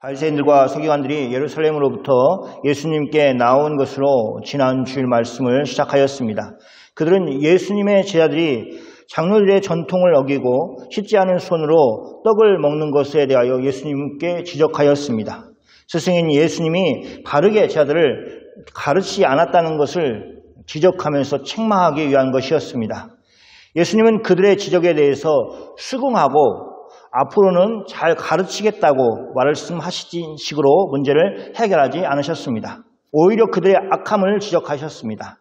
바리새인들과 서기관들이 예루살렘으로부터 예수님께 나온 것으로 지난 주일 말씀을 시작하였습니다. 그들은 예수님의 제자들이 장로들의 전통을 어기고 씻지 않은 손으로 떡을 먹는 것에 대하여 예수님께 지적하였습니다. 스승인 예수님이 바르게 제자들을 가르치지 않았다는 것을 지적하면서 책망하기 위한 것이었습니다. 예수님은 그들의 지적에 대해서 수긍하고 앞으로는 잘 가르치겠다고 말씀하신 식으로 문제를 해결하지 않으셨습니다. 오히려 그들의 악함을 지적하셨습니다.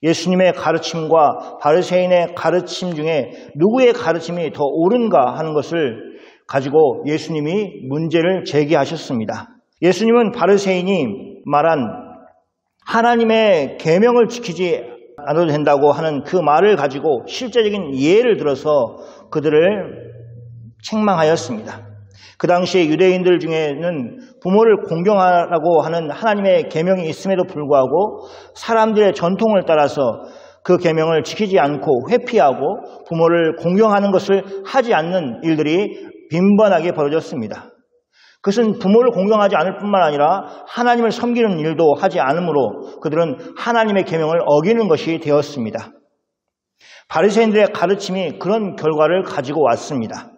예수님의 가르침과 바리새인의 가르침 중에 누구의 가르침이 더 옳은가 하는 것을 가지고 예수님이 문제를 제기하셨습니다. 예수님은 바리새인이 말한 하나님의 계명을 지키지 않아도 된다고 하는 그 말을 가지고 실제적인 예를 들어서 그들을 책망하였습니다. 그 당시에 유대인들 중에는 부모를 공경하라고 하는 하나님의 계명이 있음에도 불구하고 사람들의 전통을 따라서 그 계명을 지키지 않고 회피하고 부모를 공경하는 것을 하지 않는 일들이 빈번하게 벌어졌습니다. 그것은 부모를 공경하지 않을 뿐만 아니라 하나님을 섬기는 일도 하지 않으므로 그들은 하나님의 계명을 어기는 것이 되었습니다. 바리새인들의 가르침이 그런 결과를 가지고 왔습니다.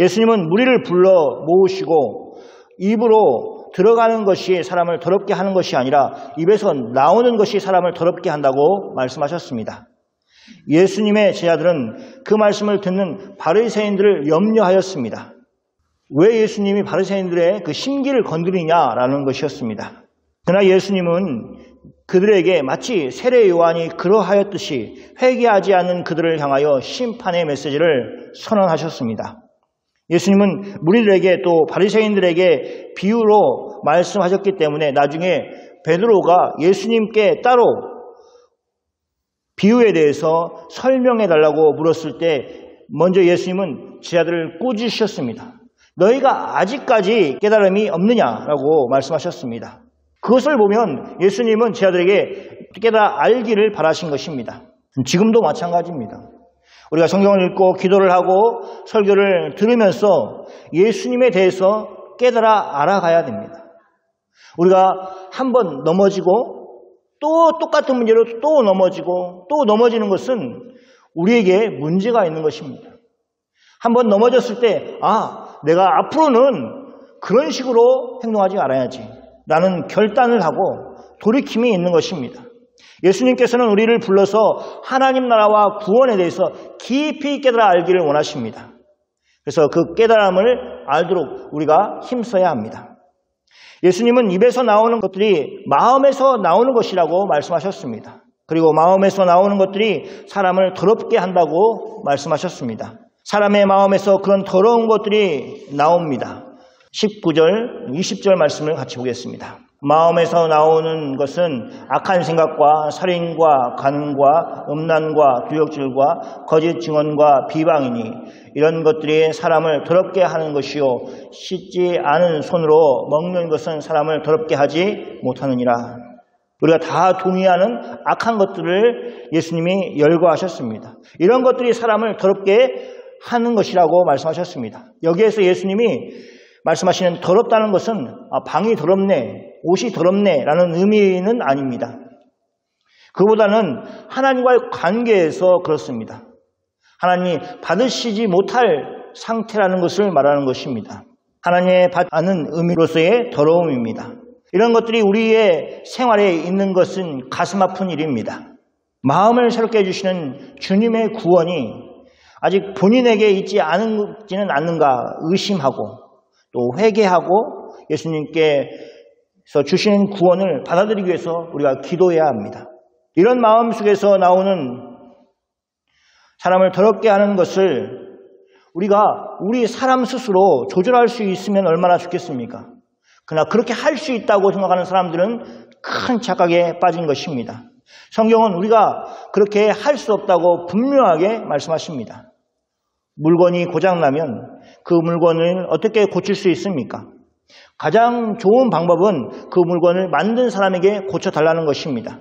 예수님은 무리를 불러 모으시고 입으로 들어가는 것이 사람을 더럽게 하는 것이 아니라 입에서 나오는 것이 사람을 더럽게 한다고 말씀하셨습니다. 예수님의 제자들은 그 말씀을 듣는 바리새인들을 염려하였습니다. 왜 예수님이 바리새인들의 그 심기를 건드리냐라는 것이었습니다. 그러나 예수님은 그들에게 마치 세례 요한이 그러하였듯이 회개하지 않는 그들을 향하여 심판의 메시지를 선언하셨습니다. 예수님은 무리들에게 또 바리새인들에게 비유로 말씀하셨기 때문에 나중에 베드로가 예수님께 따로 비유에 대해서 설명해 달라고 물었을 때 먼저 예수님은 제자들을 꾸짖으셨습니다. 너희가 아직까지 깨달음이 없느냐라고 말씀하셨습니다. 그것을 보면 예수님은 제자들에게 깨달아 알기를 바라신 것입니다. 지금도 마찬가지입니다. 우리가 성경을 읽고 기도를 하고 설교를 들으면서 예수님에 대해서 깨달아 알아가야 됩니다. 우리가 한번 넘어지고 또 똑같은 문제로 또 넘어지고 또 넘어지는 것은 우리에게 문제가 있는 것입니다. 한번 넘어졌을 때 내가 앞으로는 그런 식으로 행동하지 말아야지 라는 결단을 하고 돌이킴이 있는 것입니다. 예수님께서는 우리를 불러서 하나님 나라와 구원에 대해서 깊이 깨달아 알기를 원하십니다. 그래서 그 깨달음을 알도록 우리가 힘써야 합니다. 예수님은 입에서 나오는 것들이 마음에서 나오는 것이라고 말씀하셨습니다. 그리고 마음에서 나오는 것들이 사람을 더럽게 한다고 말씀하셨습니다. 사람의 마음에서 그런 더러운 것들이 나옵니다. 19절, 20절 말씀을 같이 보겠습니다. 마음에서 나오는 것은 악한 생각과 살인과 간음과 음란과 두역질과 거짓 증언과 비방이니 이런 것들이 사람을 더럽게 하는 것이요 씻지 않은 손으로 먹는 것은 사람을 더럽게 하지 못하느니라. 우리가 다 동의하는 악한 것들을 예수님이 열거하셨습니다. 이런 것들이 사람을 더럽게 하는 것이라고 말씀하셨습니다. 여기에서 예수님이 말씀하시는 더럽다는 것은 방이 더럽네, 옷이 더럽네 라는 의미는 아닙니다. 그보다는 하나님과의 관계에서 그렇습니다. 하나님이 받으시지 못할 상태라는 것을 말하는 것입니다. 하나님의 받는 의미로서의 더러움입니다. 이런 것들이 우리의 생활에 있는 것은 가슴 아픈 일입니다. 마음을 새롭게 해주시는 주님의 구원이 아직 본인에게 있지는 않는가 의심하고 또 회개하고 예수님께서 주시는 구원을 받아들이기 위해서 우리가 기도해야 합니다. 이런 마음 속에서 나오는 사람을 더럽게 하는 것을 우리가 우리 사람 스스로 조절할 수 있으면 얼마나 좋겠습니까? 그러나 그렇게 할 수 있다고 생각하는 사람들은 큰 착각에 빠진 것입니다. 성경은 우리가 그렇게 할 수 없다고 분명하게 말씀하십니다. 물건이 고장나면 그 물건을 어떻게 고칠 수 있습니까? 가장 좋은 방법은 그 물건을 만든 사람에게 고쳐달라는 것입니다.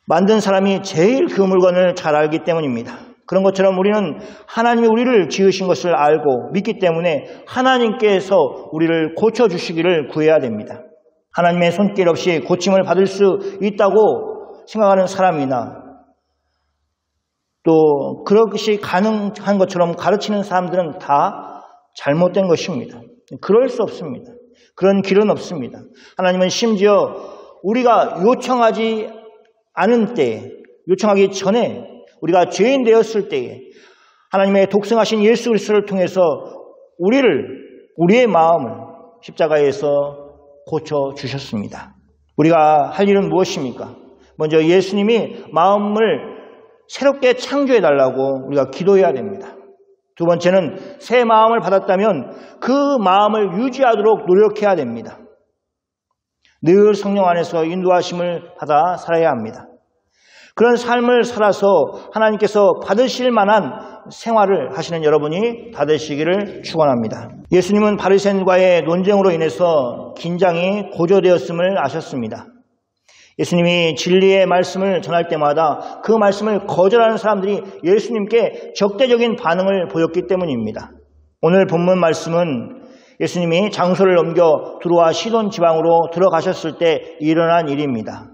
만든 사람이 제일 그 물건을 잘 알기 때문입니다. 그런 것처럼 우리는 하나님이 우리를 지으신 것을 알고 믿기 때문에 하나님께서 우리를 고쳐주시기를 구해야 됩니다. 하나님의 손길 없이 고침을 받을 수 있다고 생각하는 사람이나 또 그것이 가능한 것처럼 가르치는 사람들은 다 잘못된 것입니다. 그럴 수 없습니다. 그런 길은 없습니다. 하나님은 심지어 우리가 요청하지 않은 때에, 요청하기 전에 우리가 죄인 되었을 때에 하나님의 독생하신 예수 그리스도를 통해서 우리의 마음을 십자가에서 고쳐주셨습니다. 우리가 할 일은 무엇입니까? 먼저 예수님이 마음을 새롭게 창조해달라고 우리가 기도해야 됩니다. 두 번째는 새 마음을 받았다면 그 마음을 유지하도록 노력해야 됩니다. 늘 성령 안에서 인도하심을 받아 살아야 합니다. 그런 삶을 살아서 하나님께서 받으실 만한 생활을 하시는 여러분이 다 되시기를 축원합니다. 예수님은 바리새인과의 논쟁으로 인해서 긴장이 고조되었음을 아셨습니다. 예수님이 진리의 말씀을 전할 때마다 그 말씀을 거절하는 사람들이 예수님께 적대적인 반응을 보였기 때문입니다. 오늘 본문 말씀은 예수님이 장소를 넘겨 두로와 시돈 지방으로 들어가셨을 때 일어난 일입니다.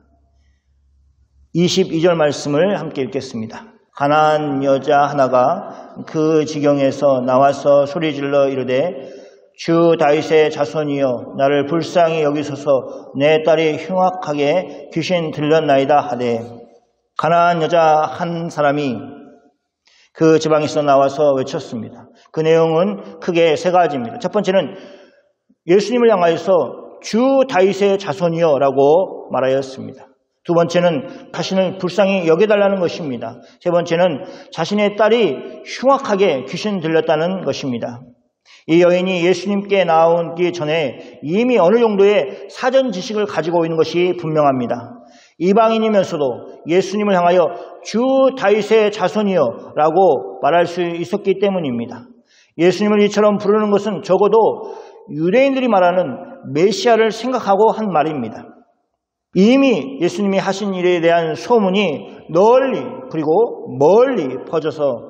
22절 말씀을 함께 읽겠습니다. 가나안 여자 하나가 그 지경에서 나와서 소리질러 이르되 주 다윗의 자손이여 나를 불쌍히 여기소서 내 딸이 흉악하게 귀신 들렸나이다 하되 가나안 여자 한 사람이 그 지방에서 나와서 외쳤습니다. 그 내용은 크게 세 가지입니다. 첫 번째는 예수님을 향하여서 주 다윗의 자손이여 라고 말하였습니다. 두 번째는 자신을 불쌍히 여겨달라는 것입니다. 세 번째는 자신의 딸이 흉악하게 귀신 들렸다는 것입니다. 이 여인이 예수님께 나오기 전에 이미 어느 정도의 사전 지식을 가지고 있는 것이 분명합니다. 이방인이면서도 예수님을 향하여 주 다윗의 자손이여 라고 말할 수 있었기 때문입니다. 예수님을 이처럼 부르는 것은 적어도 유대인들이 말하는 메시아를 생각하고 한 말입니다. 이미 예수님이 하신 일에 대한 소문이 널리 그리고 멀리 퍼져서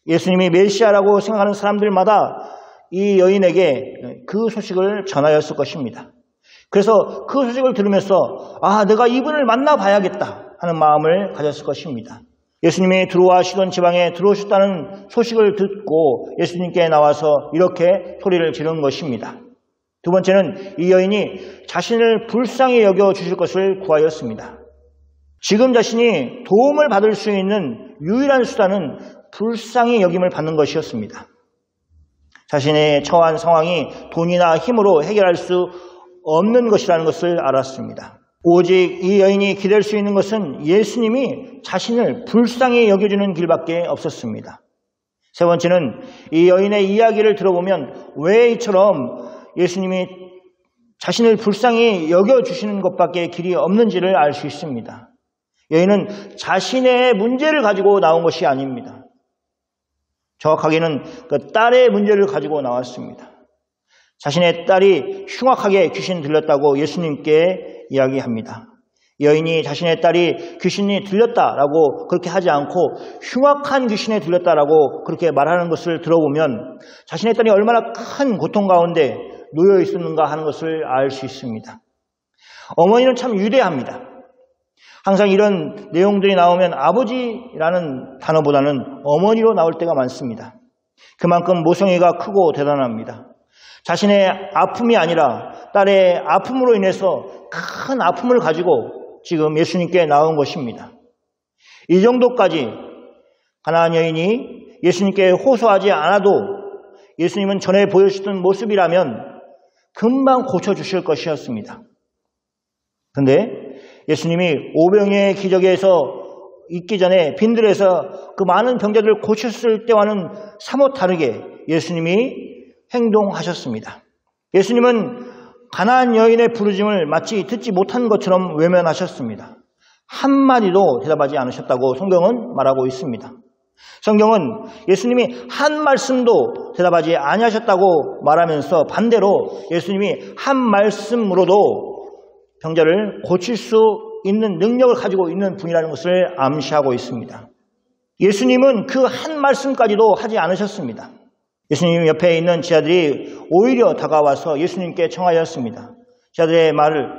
예수님이 메시아라고 생각하는 사람들마다 이 여인에게 그 소식을 전하였을 것입니다. 그래서 그 소식을 들으면서 내가 이분을 만나봐야겠다 하는 마음을 가졌을 것입니다. 예수님이 두로와 시돈 지방에 들어오셨다는 소식을 듣고 예수님께 나와서 이렇게 소리를 지른 것입니다. 두 번째는 이 여인이 자신을 불쌍히 여겨주실 것을 구하였습니다. 지금 자신이 도움을 받을 수 있는 유일한 수단은 불쌍히 여김을 받는 것이었습니다. 자신의 처한 상황이 돈이나 힘으로 해결할 수 없는 것이라는 것을 알았습니다. 오직 이 여인이 기댈 수 있는 것은 예수님이 자신을 불쌍히 여겨주는 길밖에 없었습니다. 세 번째는 이 여인의 이야기를 들어보면 왜 이처럼 예수님이 자신을 불쌍히 여겨주시는 것밖에 길이 없는지를 알 수 있습니다. 여인은 자신의 문제를 가지고 나온 것이 아닙니다. 정확하게는 그 딸의 문제를 가지고 나왔습니다. 자신의 딸이 흉악하게 귀신 들렸다고 예수님께 이야기합니다. 여인이 자신의 딸이 귀신이 들렸다라고 그렇게 하지 않고 흉악한 귀신에 들렸다라고 그렇게 말하는 것을 들어보면 자신의 딸이 얼마나 큰 고통 가운데 놓여 있었는가 하는 것을 알 수 있습니다. 어머니는 참 위대합니다. 항상 이런 내용들이 나오면 아버지라는 단어보다는 어머니로 나올 때가 많습니다. 그만큼 모성애가 크고 대단합니다. 자신의 아픔이 아니라 딸의 아픔으로 인해서 큰 아픔을 가지고 지금 예수님께 나온 것입니다. 이 정도까지 가나안 여인이 예수님께 호소하지 않아도 예수님은 전에 보여주셨던 모습이라면 금방 고쳐주실 것이었습니다. 그런데 예수님이 오병이의 기적에서 있기 전에 빈들에서 그 많은 병자들을 고쳤을 때와는 사뭇 다르게 예수님이 행동하셨습니다. 예수님은 가나안 여인의 부르짖음을 마치 듣지 못한 것처럼 외면하셨습니다. 한마디도 대답하지 않으셨다고 성경은 말하고 있습니다. 성경은 예수님이 한 말씀도 대답하지 아니하셨다고 말하면서 반대로 예수님이 한 말씀으로도 병자를 고칠 수 있는 능력을 가지고 있는 분이라는 것을 암시하고 있습니다. 예수님은 그 한 말씀까지도 하지 않으셨습니다. 예수님 옆에 있는 제자들이 오히려 다가와서 예수님께 청하였습니다. 제자들의 말을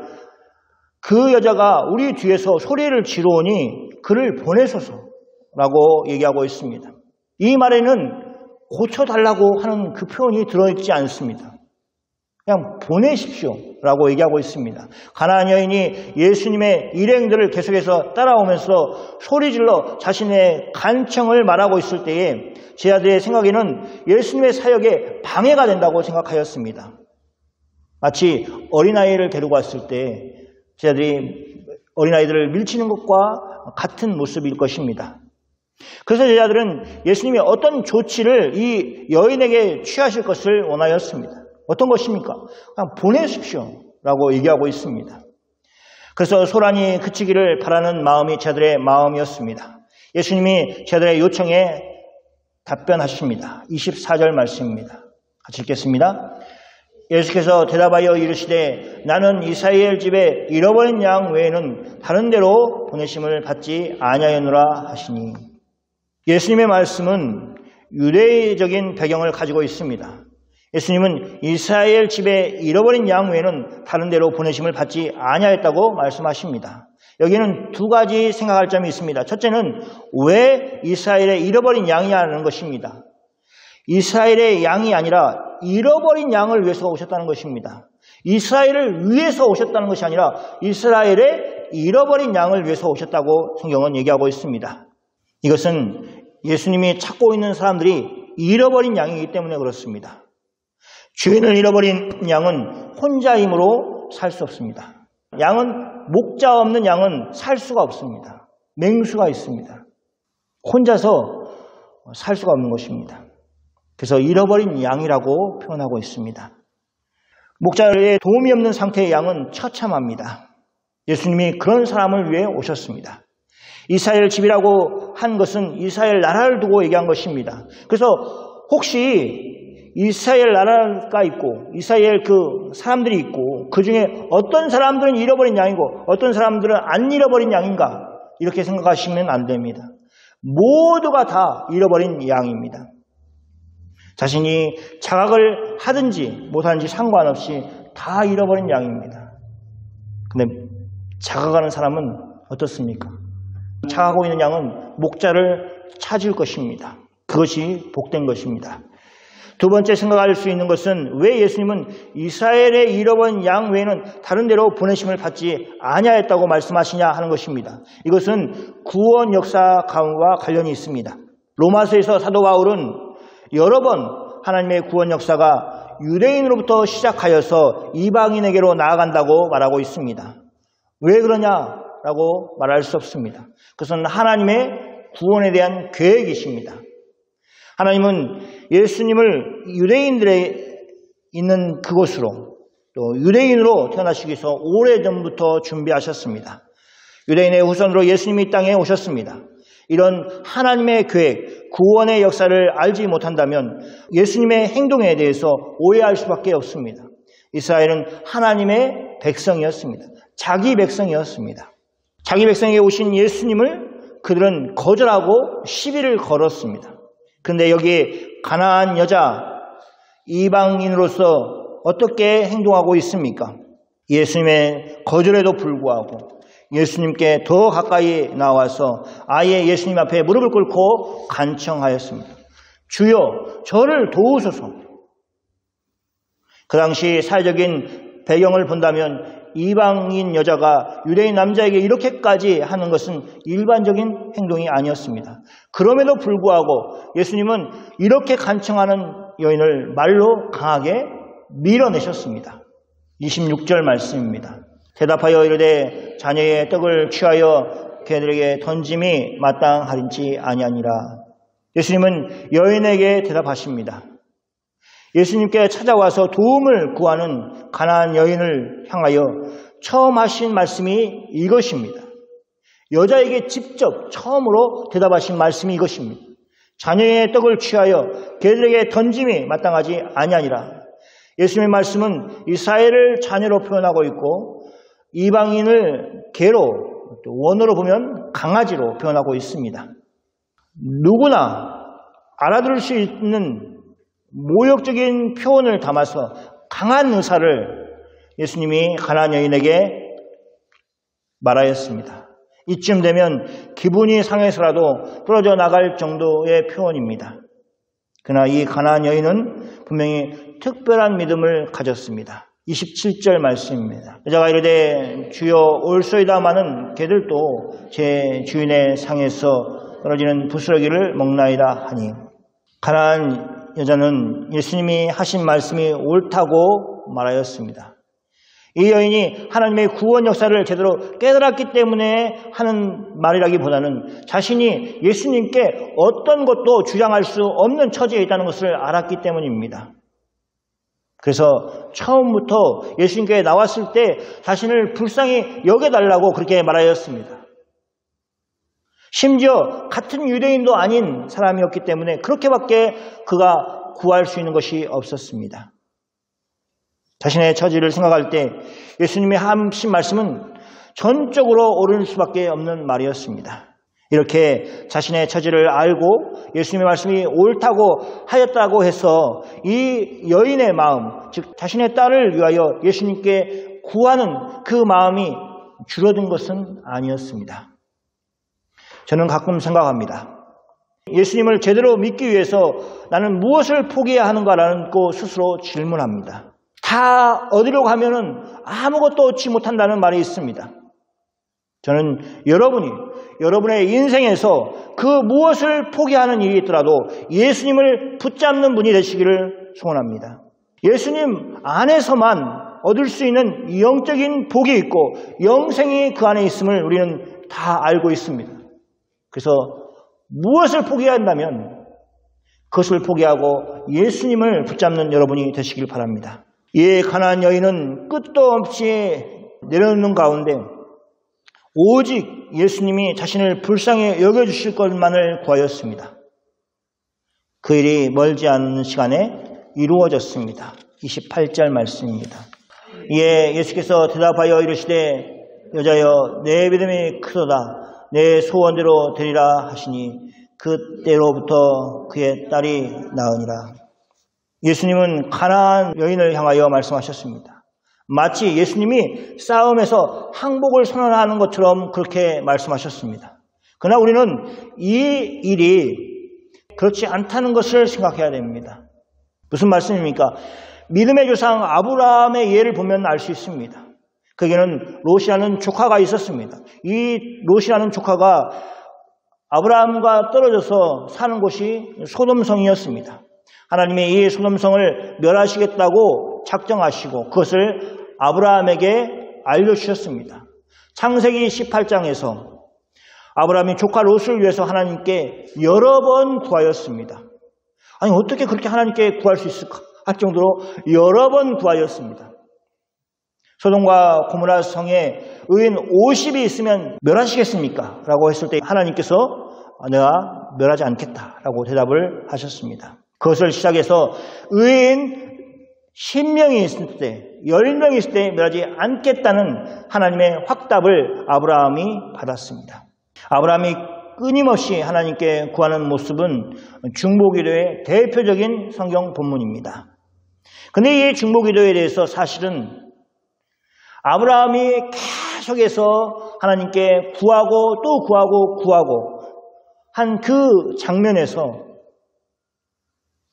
그 여자가 우리 뒤에서 소리를 지르오니 그를 보내소서라고 얘기하고 있습니다. 이 말에는 고쳐달라고 하는 그 표현이 들어있지 않습니다. 그냥 보내십시오라고 얘기하고 있습니다. 가나안 여인이 예수님의 일행들을 계속해서 따라오면서 소리질러 자신의 간청을 말하고 있을 때에 제자들의 생각에는 예수님의 사역에 방해가 된다고 생각하였습니다. 마치 어린아이를 데리고 왔을 때 제자들이 어린아이들을 밀치는 것과 같은 모습일 것입니다. 그래서 제자들은 예수님이 어떤 조치를 이 여인에게 취하실 것을 원하였습니다. 어떤 것입니까? 그냥 보내십시오라고 얘기하고 있습니다. 그래서 소란이 그치기를 바라는 마음이 제자들의 마음이었습니다. 예수님이 제자들의 요청에 답변하십니다. 24절 말씀입니다. 같이 읽겠습니다. 예수께서 대답하여 이르시되 나는 이스라엘 집에 잃어버린 양 외에는 다른 데로 보내심을 받지 아니하였노라 하시니, 예수님의 말씀은 유대적인 배경을 가지고 있습니다. 예수님은 이스라엘 집에 잃어버린 양 외에는 다른 데로 보내심을 받지 아니하였다고 말씀하십니다. 여기는 두 가지 생각할 점이 있습니다. 첫째는 왜 이스라엘에 잃어버린 양이냐는 것입니다. 이스라엘의 양이 아니라 잃어버린 양을 위해서 오셨다는 것입니다. 이스라엘을 위해서 오셨다는 것이 아니라 이스라엘의 잃어버린 양을 위해서 오셨다고 성경은 얘기하고 있습니다. 이것은 예수님이 찾고 있는 사람들이 잃어버린 양이기 때문에 그렇습니다. 주인을 잃어버린 양은 혼자 힘으로 살 수 없습니다. 양은 목자 없는 양은 살 수가 없습니다. 맹수가 있습니다. 혼자서 살 수가 없는 것입니다. 그래서 잃어버린 양이라고 표현하고 있습니다. 목자의 도움이 없는 상태의 양은 처참합니다. 예수님이 그런 사람을 위해 오셨습니다. 이스라엘 집이라고 한 것은 이스라엘 나라를 두고 얘기한 것입니다. 그래서 혹시 이스라엘 나라가 있고 이스라엘 그 사람들이 있고 그 중에 어떤 사람들은 잃어버린 양이고 어떤 사람들은 안 잃어버린 양인가 이렇게 생각하시면 안 됩니다. 모두가 다 잃어버린 양입니다. 자신이 자각을 하든지 못하든지 상관없이 다 잃어버린 양입니다. 근데 자각하는 사람은 어떻습니까? 자각하고 있는 양은 목자를 찾을 것입니다. 그것이 복된 것입니다. 두 번째 생각할 수 있는 것은 왜 예수님은 이스라엘의 잃어버린 양 외에는 다른 데로 보내심을 받지 아니하였다고 말씀하시냐 하는 것입니다. 이것은 구원 역사와 관련이 있습니다. 로마서에서 사도 바울은 여러 번 하나님의 구원 역사가 유대인으로부터 시작하여서 이방인에게로 나아간다고 말하고 있습니다. 왜 그러냐라고 말할 수 없습니다. 그것은 하나님의 구원에 대한 계획이십니다. 하나님은 예수님을 유대인들의 있는 그곳으로 또 유대인으로 태어나시기 위해서 오래전부터 준비하셨습니다. 유대인의 후손으로 예수님이 이 땅에 오셨습니다. 이런 하나님의 계획, 구원의 역사를 알지 못한다면 예수님의 행동에 대해서 오해할 수밖에 없습니다. 이스라엘은 하나님의 백성이었습니다. 자기 백성이었습니다. 자기 백성에게 오신 예수님을 그들은 거절하고 시비를 걸었습니다. 그런데 여기에 가나안 여자, 이방인으로서 어떻게 행동하고 있습니까? 예수님의 거절에도 불구하고 예수님께 더 가까이 나와서 아예 예수님 앞에 무릎을 꿇고 간청하였습니다. 주여, 저를 도우소서. 그 당시 사회적인 배경을 본다면 이방인 여자가 유대인 남자에게 이렇게까지 하는 것은 일반적인 행동이 아니었습니다. 그럼에도 불구하고 예수님은 이렇게 간청하는 여인을 말로 강하게 밀어내셨습니다. 26절 말씀입니다. 대답하여 이르되 자녀의 떡을 취하여 걔들에게 던짐이 마땅하린지 아니하니라. 예수님은 여인에게 대답하십니다. 예수님께 찾아와서 도움을 구하는 가나안 여인을 향하여 처음 하신 말씀이 이것입니다. 여자에게 직접 처음으로 대답하신 말씀이 이것입니다. 자녀의 떡을 취하여 걔들에게 던짐이 마땅하지 아니하니라. 예수님의 말씀은 이스라엘을 자녀로 표현하고 있고 이방인을 개로, 원어로 보면 강아지로 표현하고 있습니다. 누구나 알아들을 수 있는 모욕적인 표현을 담아서 강한 의사를 예수님이 가나안 여인에게 말하였습니다. 이쯤 되면 기분이 상해서라도 떨어져 나갈 정도의 표현입니다. 그러나 이 가나안 여인은 분명히 특별한 믿음을 가졌습니다. 27절 말씀입니다. 여자가 이르되 주여 올소이다마는 개들도 제 주인의 상에서 떨어지는 부스러기를 먹나이다 하니, 가나안 여자는 예수님이 하신 말씀이 옳다고 말하였습니다. 이 여인이 하나님의 구원 역사를 제대로 깨달았기 때문에 하는 말이라기보다는 자신이 예수님께 어떤 것도 주장할 수 없는 처지에 있다는 것을 알았기 때문입니다. 그래서 처음부터 예수님께 나왔을 때 자신을 불쌍히 여겨달라고 그렇게 말하였습니다. 심지어 같은 유대인도 아닌 사람이었기 때문에 그렇게밖에 그가 구할 수 있는 것이 없었습니다. 자신의 처지를 생각할 때 예수님이 하신 말씀은 전적으로 옳을 수밖에 없는 말이었습니다. 이렇게 자신의 처지를 알고 예수님의 말씀이 옳다고 하였다고 해서 이 여인의 마음, 즉 자신의 딸을 위하여 예수님께 구하는 그 마음이 줄어든 것은 아니었습니다. 저는 가끔 생각합니다. 예수님을 제대로 믿기 위해서 나는 무엇을 포기해야 하는가라는 거 스스로 질문합니다. 다 어디로 가면은 아무것도 얻지 못한다는 말이 있습니다. 저는 여러분이 여러분의 인생에서 그 무엇을 포기하는 일이 있더라도 예수님을 붙잡는 분이 되시기를 소원합니다. 예수님 안에서만 얻을 수 있는 영적인 복이 있고 영생이 그 안에 있음을 우리는 다 알고 있습니다. 그래서 무엇을 포기해야 한다면 그것을 포기하고 예수님을 붙잡는 여러분이 되시길 바랍니다. 이 가나안 여인은 끝도 없이 내려놓는 가운데 오직 예수님이 자신을 불쌍히 여겨주실 것만을 구하였습니다. 그 일이 멀지 않은 시간에 이루어졌습니다. 28절 말씀입니다. 이에 예수께서 대답하여 이르시되 여자여 내 믿음이 크도다 내 소원대로 되리라 하시니 그때로부터 그의 딸이 나으니라. 예수님은 가나안 여인을 향하여 말씀하셨습니다. 마치 예수님이 싸움에서 항복을 선언하는 것처럼 그렇게 말씀하셨습니다. 그러나 우리는 이 일이 그렇지 않다는 것을 생각해야 됩니다. 무슨 말씀입니까? 믿음의 조상 아브라함의 예를 보면 알 수 있습니다. 거기에는 롯이라는 조카가 있었습니다. 이 롯이라는 조카가 아브라함과 떨어져서 사는 곳이 소돔성이었습니다. 하나님이 이 소돔성을 멸하시겠다고 작정하시고 그것을 아브라함에게 알려주셨습니다. 창세기 18장에서 아브라함이 조카 롯을 위해서 하나님께 여러 번 구하였습니다. 아니 어떻게 그렇게 하나님께 구할 수 있을까 할 정도로 여러 번 구하였습니다. 소돔과 고모라 성에 의인 50이 있으면 멸하시겠습니까? 라고 했을 때 하나님께서 내가 멸하지 않겠다라고 대답을 하셨습니다. 그것을 시작해서 의인 10명이 있을 때, 10명이 있을 때 멸하지 않겠다는 하나님의 확답을 아브라함이 받았습니다. 아브라함이 끊임없이 하나님께 구하는 모습은 중보기도의 대표적인 성경 본문입니다. 그런데 이 중보기도에 대해서 사실은 아브라함이 계속해서 하나님께 구하고 또 구하고 한 그 장면에서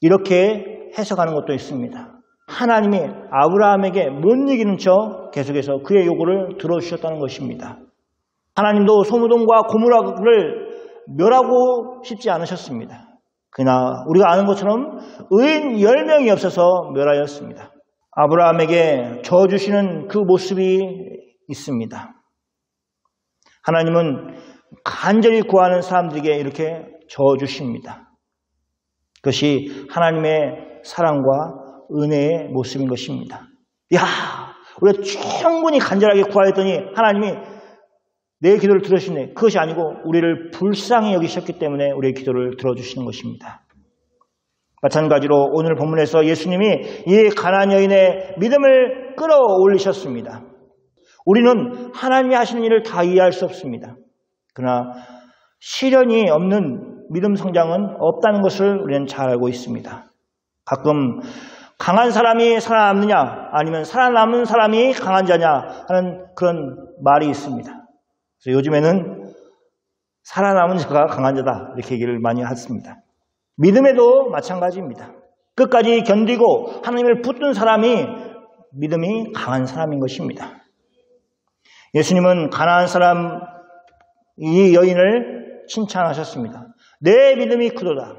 이렇게 해석하는 것도 있습니다. 하나님이 아브라함에게 못 이기는 척 계속해서 그의 요구를 들어주셨다는 것입니다. 하나님도 소돔과 고모라를 멸하고 싶지 않으셨습니다. 그러나 우리가 아는 것처럼 의인 10명이 없어서 멸하였습니다. 아브라함에게 저주시는 그 모습이 있습니다. 하나님은 간절히 구하는 사람들에게 이렇게 저주십니다. 그것이 하나님의 사랑과 은혜의 모습인 것입니다. 야, 우리가 충분히 간절하게 구하였더니 하나님이 내 기도를 들으시네. 그것이 아니고 우리를 불쌍히 여기셨기 때문에 우리의 기도를 들어주시는 것입니다. 마찬가지로 오늘 본문에서 예수님이 이 가나안 여인의 믿음을 끌어올리셨습니다. 우리는 하나님이 하시는 일을 다 이해할 수 없습니다. 그러나 시련이 없는 믿음 성장은 없다는 것을 우리는 잘 알고 있습니다. 가끔 강한 사람이 살아남느냐 아니면 살아남은 사람이 강한 자냐 하는 그런 말이 있습니다. 그래서 요즘에는 살아남은 자가 강한 자다 이렇게 얘기를 많이 했습니다. 믿음에도 마찬가지입니다. 끝까지 견디고 하나님을 붙든 사람이 믿음이 강한 사람인 것입니다. 예수님은 가나안 사람 이 여인을 칭찬하셨습니다. 내 믿음이 크도다.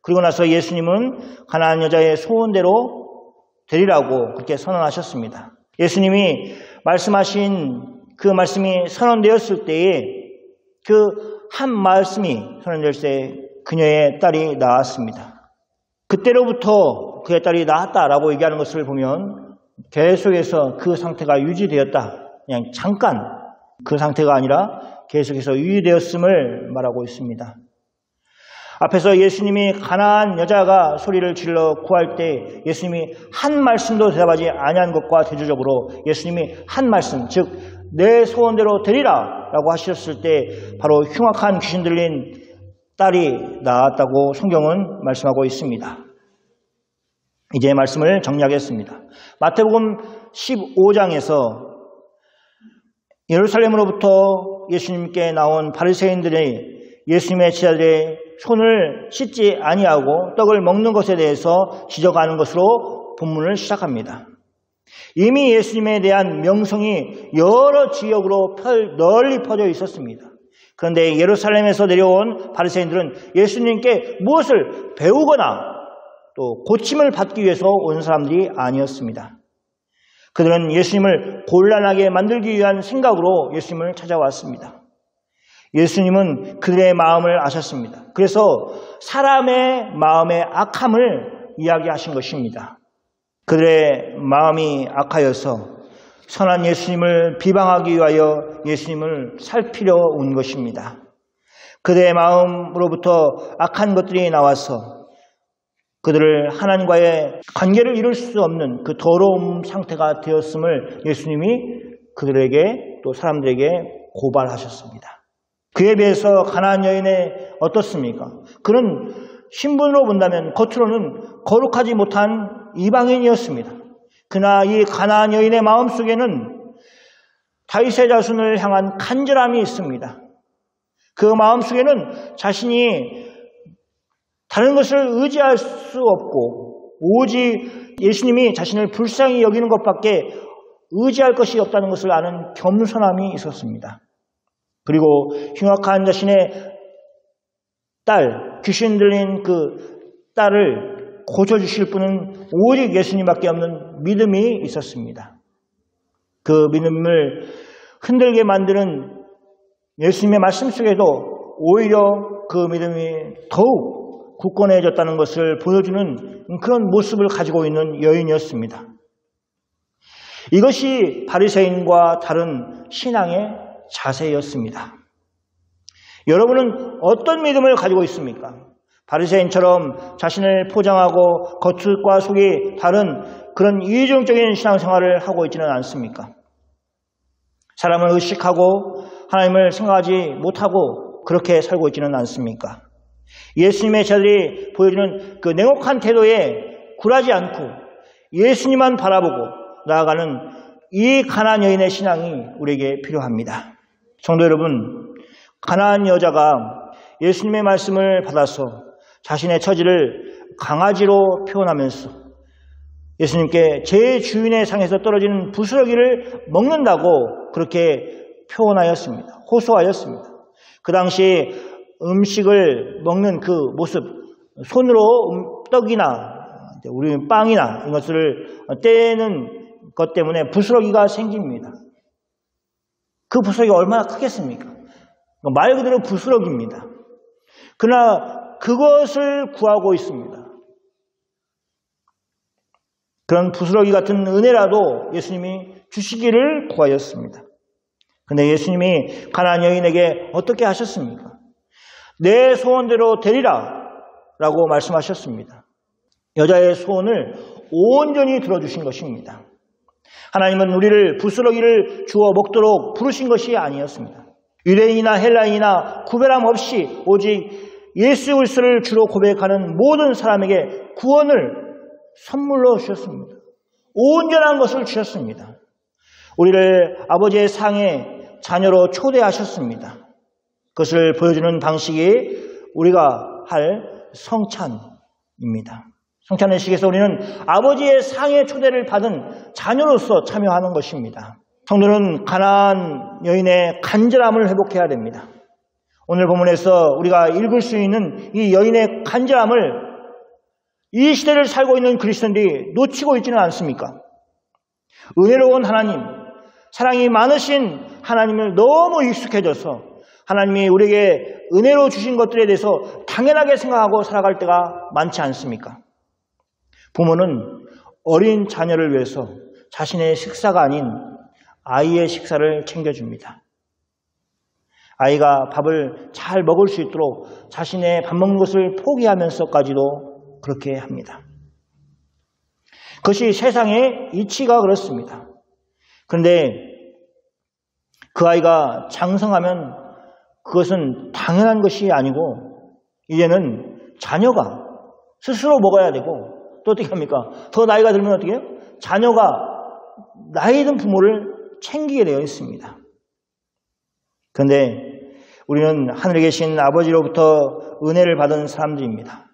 그리고 나서 예수님은 가나안 여자의 소원대로 되리라고 그렇게 선언하셨습니다. 예수님이 말씀하신 그 말씀이 선언되었을 때에 그 한 말씀이 선언될 때 그녀의 딸이 나았습니다. 그때로부터 그의 딸이 나았다라고 얘기하는 것을 보면 계속해서 그 상태가 유지되었다. 그냥 잠깐 그 상태가 아니라 계속해서 유지되었음을 말하고 있습니다. 앞에서 예수님이 가나안 여자가 소리를 질러 구할 때 예수님이 한 말씀도 대답하지 아니한 것과 대조적으로 예수님이 한 말씀, 즉 내 소원대로 되리라 라고 하셨을 때 바로 흉악한 귀신 들린 딸이 나았다고 성경은 말씀하고 있습니다. 이제 말씀을 정리하겠습니다. 마태복음 15장에서 예루살렘으로부터 예수님께 나온 바리새인들이 예수님의 제자들의 손을 씻지 아니하고 떡을 먹는 것에 대해서 지적하는 것으로 본문을 시작합니다. 이미 예수님에 대한 명성이 여러 지역으로 널리 퍼져 있었습니다. 그런데 예루살렘에서 내려온 바리새인들은 예수님께 무엇을 배우거나 또 고침을 받기 위해서 온 사람들이 아니었습니다. 그들은 예수님을 곤란하게 만들기 위한 생각으로 예수님을 찾아왔습니다. 예수님은 그들의 마음을 아셨습니다. 그래서 사람의 마음의 악함을 이야기하신 것입니다. 그들의 마음이 악하여서 선한 예수님을 비방하기 위하여 예수님을 살피려 온 것입니다. 그들의 마음으로부터 악한 것들이 나와서 그들을 하나님과의 관계를 이룰 수 없는 그 더러움 상태가 되었음을 예수님이 그들에게 또 사람들에게 고발하셨습니다. 그에 비해서 가나안 여인의 어떻습니까? 그는 신분으로 본다면 겉으로는 거룩하지 못한 이방인이었습니다. 그러나 이 가나안 여인의 마음속에는 다윗의 자손을 향한 간절함이 있습니다. 그 마음속에는 자신이 다른 것을 의지할 수 없고 오직 예수님이 자신을 불쌍히 여기는 것밖에 의지할 것이 없다는 것을 아는 겸손함이 있었습니다. 그리고 흉악한 자신의 딸, 귀신 들린 그 딸을 고쳐주실 분은 오직 예수님밖에 없는 믿음이 있었습니다. 그 믿음을 흔들게 만드는 예수님의 말씀 속에도 오히려 그 믿음이 더욱 굳건해졌다는 것을 보여주는 그런 모습을 가지고 있는 여인이었습니다. 이것이 바리새인과 다른 신앙의 자세였습니다. 여러분은 어떤 믿음을 가지고 있습니까? 바리새인처럼 자신을 포장하고 겉과 속이 다른 그런 이중적인 신앙생활을 하고 있지는 않습니까? 사람을 의식하고 하나님을 생각하지 못하고 그렇게 살고 있지는 않습니까? 예수님의 제자들이 보여주는 그 냉혹한 태도에 굴하지 않고 예수님만 바라보고 나아가는 이 가나안 여인의 신앙이 우리에게 필요합니다. 성도 여러분, 가나안 여자가 예수님의 말씀을 받아서 자신의 처지를 강아지로 표현하면서 예수님께 제 주인의 상에서 떨어지는 부스러기를 먹는다고 그렇게 표현하였습니다. 호소하였습니다. 그 당시 음식을 먹는 그 모습, 손으로 떡이나 우리 빵이나 이것을 떼는 것 때문에 부스러기가 생깁니다. 그 부스러기가 얼마나 크겠습니까? 말 그대로 부스러기입니다. 그러나 그것을 구하고 있습니다. 그런 부스러기 같은 은혜라도 예수님이 주시기를 구하였습니다. 그런데 예수님이 가나안 여인에게 어떻게 하셨습니까? 내 소원대로 되리라 라고 말씀하셨습니다. 여자의 소원을 온전히 들어주신 것입니다. 하나님은 우리를 부스러기를 주워 먹도록 부르신 것이 아니었습니다. 유대인이나 헬라인이나 구별함 없이 오직 예수 그리스도를 주로 고백하는 모든 사람에게 구원을 선물로 주셨습니다. 온전한 것을 주셨습니다. 우리를 아버지의 상의 자녀로 초대하셨습니다. 그것을 보여주는 방식이 우리가 할 성찬입니다. 성찬의식에서 우리는 아버지의 상의 초대를 받은 자녀로서 참여하는 것입니다. 성도는 가나안 여인의 간절함을 회복해야 됩니다. 오늘 본문에서 우리가 읽을 수 있는 이 여인의 간절함을 이 시대를 살고 있는 그리스도인들이 놓치고 있지는 않습니까? 은혜로운 하나님, 사랑이 많으신 하나님을 너무 익숙해져서 하나님이 우리에게 은혜로 주신 것들에 대해서 당연하게 생각하고 살아갈 때가 많지 않습니까? 부모는 어린 자녀를 위해서 자신의 식사가 아닌 아이의 식사를 챙겨줍니다. 아이가 밥을 잘 먹을 수 있도록 자신의 밥 먹는 것을 포기하면서까지도 그렇게 합니다. 그것이 세상의 이치가 그렇습니다. 그런데 그 아이가 장성하면 그것은 당연한 것이 아니고 이제는 자녀가 스스로 먹어야 되고 또 어떻게 합니까? 더 나이가 들면 어떻게 해요? 자녀가 나이 든 부모를 챙기게 되어 있습니다. 그런데 우리는 하늘에 계신 아버지로부터 은혜를 받은 사람들입니다.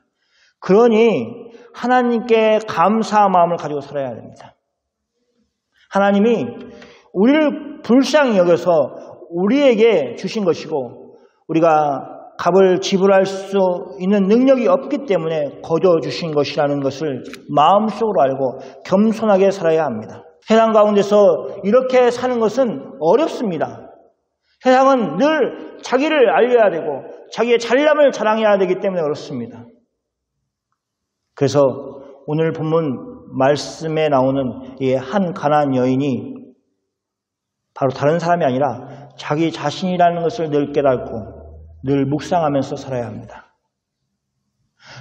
그러니 하나님께 감사한 마음을 가지고 살아야 됩니다. 하나님이 우리를 불쌍히 여겨서 우리에게 주신 것이고 우리가 값을 지불할 수 있는 능력이 없기 때문에 거저 주신 것이라는 것을 마음속으로 알고 겸손하게 살아야 합니다. 세상 가운데서 이렇게 사는 것은 어렵습니다. 세상은 늘 자기를 알려야 되고 자기의 잘남을 자랑해야 되기 때문에 그렇습니다. 그래서 오늘 본문 말씀에 나오는 이 한 가나안 여인이 바로 다른 사람이 아니라 자기 자신이라는 것을 늘 깨닫고 늘 묵상하면서 살아야 합니다.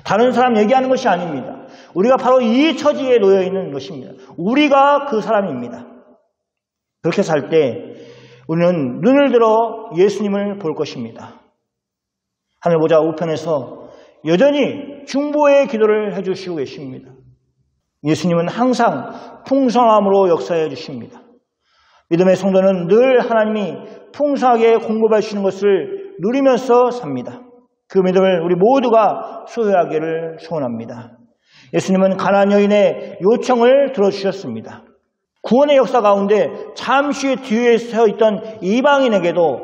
다른 사람 얘기하는 것이 아닙니다. 우리가 바로 이 처지에 놓여 있는 것입니다. 우리가 그 사람입니다. 그렇게 살 때 우리는 눈을 들어 예수님을 볼 것입니다. 하늘 보좌 우편에서 여전히 중보의 기도를 해주시고 계십니다. 예수님은 항상 풍성함으로 역사해 주십니다. 믿음의 성도는 늘 하나님이 풍성하게 공급해 주시는 것을 누리면서 삽니다. 그 믿음을 우리 모두가 소유하기를 소원합니다. 예수님은 가나안 여인의 요청을 들어주셨습니다. 구원의 역사 가운데 잠시 뒤에 서 있던 이방인에게도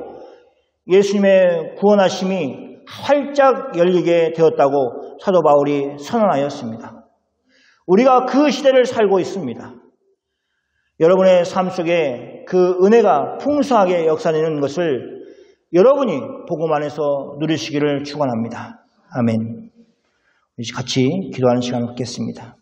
예수님의 구원하심이 활짝 열리게 되었다고 사도 바울이 선언하였습니다. 우리가 그 시대를 살고 있습니다. 여러분의 삶 속에 그 은혜가 풍성하게 역사되는 것을 여러분이 복음 안에서 누리시기를 축원합니다. 아멘. 같이 기도하는 시간을 갖겠습니다.